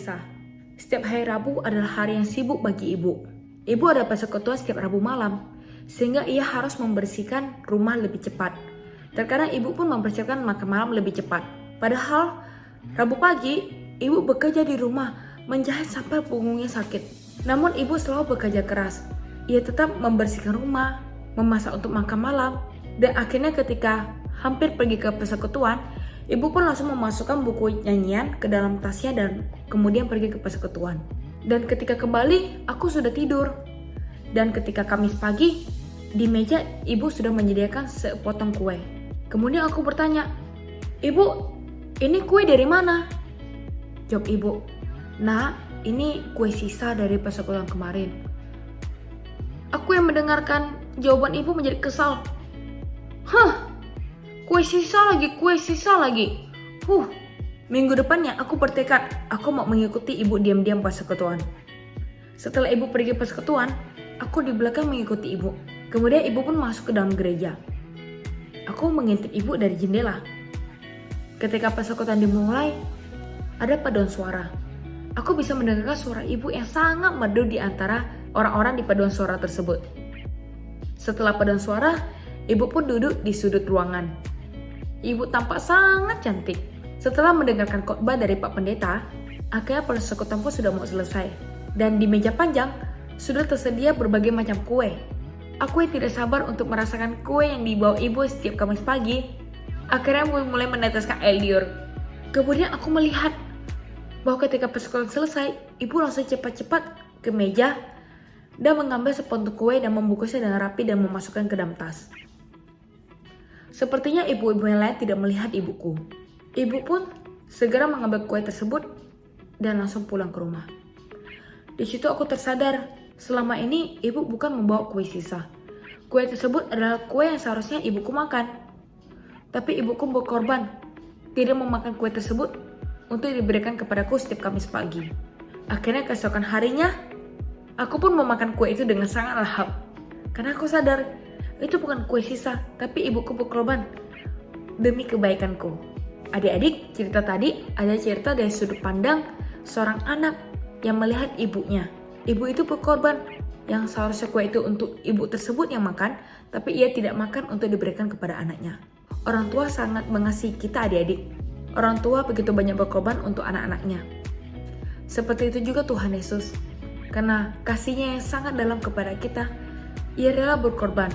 sisa. Setiap hari Rabu adalah hari yang sibuk bagi ibu. Ibu ada persekutuan setiap Rabu malam, sehingga ia harus membersihkan rumah lebih cepat. Terkadang ibu pun mempersiapkan makan malam lebih cepat. Padahal Rabu pagi, ibu bekerja di rumah, menjahit sampai punggungnya sakit. Namun ibu selalu bekerja keras. Ia tetap membersihkan rumah, memasak untuk makan malam, dan akhirnya ketika hampir pergi ke persekutuan, ibu pun langsung memasukkan buku nyanyian ke dalam tasnya dan kemudian pergi ke persekutuan. Dan ketika kembali, aku sudah tidur. Dan ketika Kamis pagi, di meja ibu sudah menyediakan sepotong kue. Kemudian aku bertanya, "Ibu, ini kue dari mana?" Jawab ibu, "Nak, ini kue sisa dari persekutuan kemarin." Aku yang mendengarkan jawaban ibu menjadi kesal. Kue sisa lagi. Minggu depannya aku bertekad aku mau mengikuti ibu diam-diam persekutuan. Setelah ibu pergi persekutuan, aku di belakang mengikuti ibu. Kemudian ibu pun masuk ke dalam gereja. Aku mengintip ibu dari jendela. Ketika persekutuan dimulai, ada paduan suara. Aku bisa mendengarkan suara ibu yang sangat merdu di antara orang-orang di paduan suara tersebut. Setelah paduan suara, ibu pun duduk di sudut ruangan. Ibu tampak sangat cantik. Setelah mendengarkan khotbah dari Pak Pendeta, akhirnya persekutuan pun sudah mau selesai. Dan di meja panjang, sudah tersedia berbagai macam kue. Aku yang tidak sabar untuk merasakan kue yang dibawa ibu setiap Kamis pagi, akhirnya mulai meneteskan air liur. Kemudian aku melihat bahwa ketika persekutuan selesai, ibu langsung cepat-cepat ke meja dan mengambil sepotong kue dan membungkusnya dengan rapi dan memasukkan ke dalam tas. Sepertinya ibu-ibu yang lain tidak melihat ibuku. Ibu pun segera mengambil kue tersebut dan langsung pulang ke rumah. Di situ aku tersadar, selama ini ibu bukan membawa kue sisa. Kue tersebut adalah kue yang seharusnya ibuku makan. Tapi ibuku berkorban, tidak memakan kue tersebut untuk diberikan kepadaku setiap Kamis pagi. Akhirnya keesokan harinya, aku pun memakan kue itu dengan sangat lahap. Karena aku sadar, itu bukan kue sisa, tapi ibuku berkorban demi kebaikanku. Adik-adik, cerita tadi ada cerita dari sudut pandang seorang anak yang melihat ibunya. Ibu itu berkorban, yang seharusnya kue itu untuk ibu tersebut yang makan, tapi ia tidak makan untuk diberikan kepada anaknya. Orang tua sangat mengasihi kita adik-adik. Orang tua begitu banyak berkorban untuk anak-anaknya. Seperti itu juga Tuhan Yesus. Karena kasihnya yang sangat dalam kepada kita, ia rela berkorban.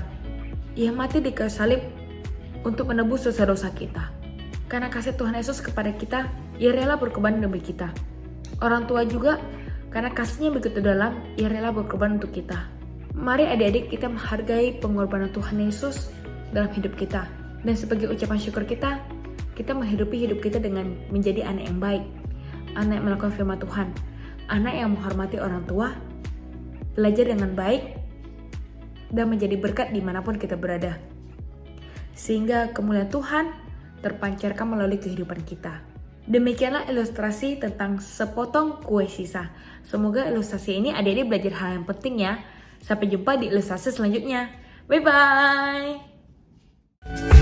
Ia mati di kayu salib untuk menebus dosa-dosa kita. Karena kasih Tuhan Yesus kepada kita, ia rela berkorban demi kita. Orang tua juga, karena kasihnya begitu dalam, ia rela berkorban untuk kita. Mari adik-adik kita menghargai pengorbanan Tuhan Yesus dalam hidup kita. Dan sebagai ucapan syukur kita menghidupi hidup kita dengan menjadi anak yang baik. Anak yang melakukan firman Tuhan. Anak yang menghormati orang tua, belajar dengan baik, dan menjadi berkat dimanapun kita berada. Sehingga kemuliaan Tuhan terpancarkan melalui kehidupan kita. Demikianlah ilustrasi tentang sepotong kue sisa. Semoga ilustrasi ini adik-adik belajar hal yang penting ya. Sampai jumpa di ilustrasi selanjutnya. Bye-bye!